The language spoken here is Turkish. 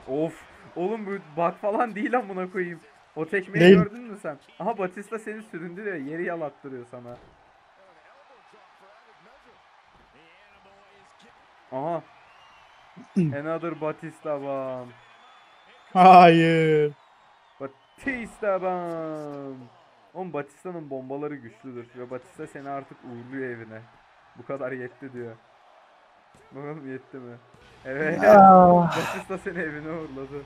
Of. Oğlum bu bug falan değil amına koyayım. O tekmeyi Değil. gördün mü sen? Aha Batista seni süründürüyor. Yeri yalattırıyor sana. Aha. Another Batista bomb. Hayır. Batista bomb. Oğlum Batista'nın bombaları güçlüdür. Ve Batista seni artık uğurluyor evine. Bu kadar yetti diyor. Bakalım yetti mi? Evet. Ah. Batista seni evine uğurladı.